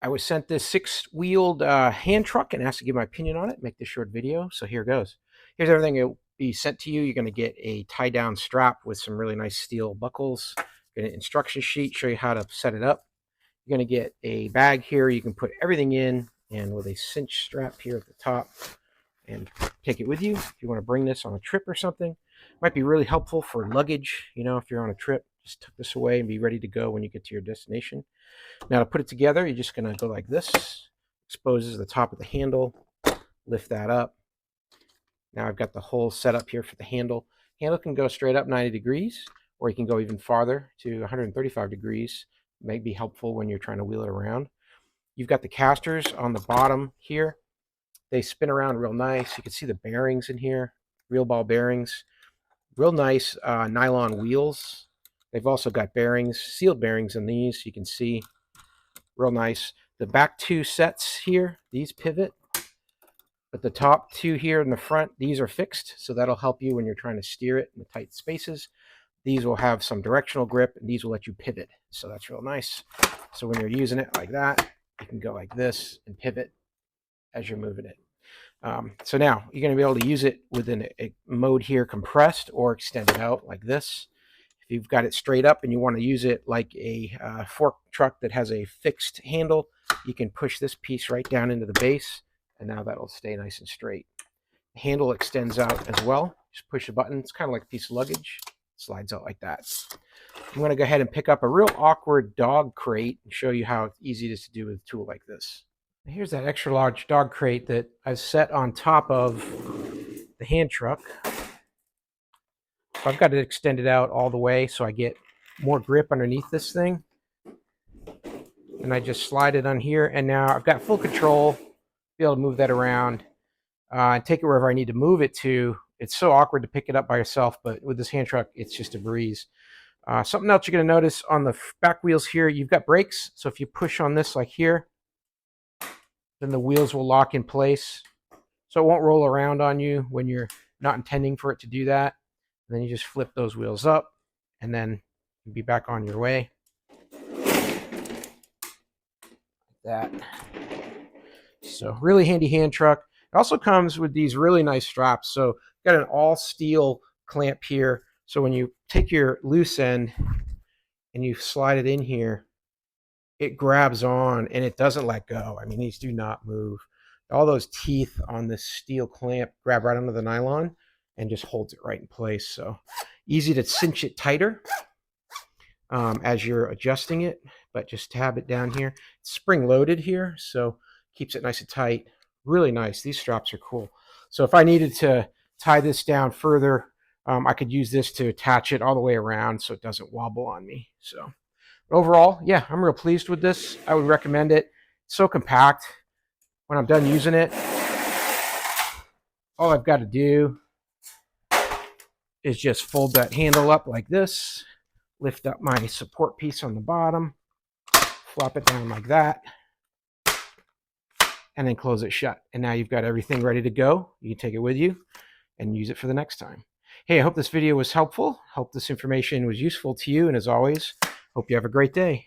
I was sent this 6-wheeled hand truck and asked to give my opinion on it, make this short video. So here goes. Here's everything it will be sent to you. You're going to get a tie-down strap with some really nice steel buckles. Get an instruction sheet, show you how to set it up. You're going to get a bag here. You can put everything in, and with a cinch strap here at the top, and take it with you if you want to bring this on a trip or something. Might be really helpful for luggage. You know, if you're on a trip, just tuck this away and be ready to go when you get to your destination. Now to put it together, you're just going to go like this. Exposes the top of the handle. Lift that up. Now I've got the whole setup here for the handle. Handle can go straight up 90 degrees, or you can go even farther to 135 degrees. It may be helpful when you're trying to wheel it around. You've got the casters on the bottom here. They spin around real nice. You can see the bearings in here, real ball bearings. Real nice nylon wheels. They've also got bearings, sealed bearings in these. You can see real nice. The back two sets here, these pivot. But the top two here in the front, these are fixed. So that'll help you when you're trying to steer it in the tight spaces. These will have some directional grip, and these will let you pivot. So that's real nice. So when you're using it like that, you can go like this and pivot as you're moving it. So now you're going to be able to use it within a mode here, compressed or extended out like this. If you've got it straight up and you want to use it like a fork truck that has a fixed handle, you can push this piece right down into the base, and now that'll stay nice and straight. The handle extends out as well. Just push a button. It's kind of like a piece of luggage. It slides out like that. I'm going to go ahead and pick up a real awkward dog crate and show you how easy it is to do with a tool like this. Here's that extra large dog crate that I've set on top of the hand truck. So I've got it extended out all the way so I get more grip underneath this thing. And I just slide it on here, and now I've got full control, be able to move that around and take it wherever I need to move it to. It's so awkward to pick it up by yourself, but with this hand truck, it's just a breeze. Something else you're going to notice on the back wheels here, you've got brakes. So if you push on this like here, then the wheels will lock in place. So it won't roll around on you when you're not intending for it to do that. And then you just flip those wheels up, and then you'll be back on your way. Like that. So really handy hand truck. It also comes with these really nice straps. So got an all steel clamp here. So when you take your loose end and you slide it in here, it grabs on and it doesn't let go. I mean, these do not move. All those teeth on this steel clamp grab right under the nylon and just holds it right in place. So easy to cinch it tighter as you're adjusting it, but just tab it down here. It's spring loaded here, so keeps it nice and tight. Really nice. These straps are cool. So if I needed to tie this down further, I could use this to attach it all the way around so it doesn't wobble on me. So overall, yeah, I'm real pleased with this. I would recommend it. It's so compact. When I'm done using it, all I've got to do is just fold that handle up like this, lift up my support piece on the bottom, flop it down like that, and then close it shut. And now you've got everything ready to go. You can take it with you and use it for the next time. Hey, I hope this video was helpful. Hope this information was useful to you. And as always, hope you have a great day.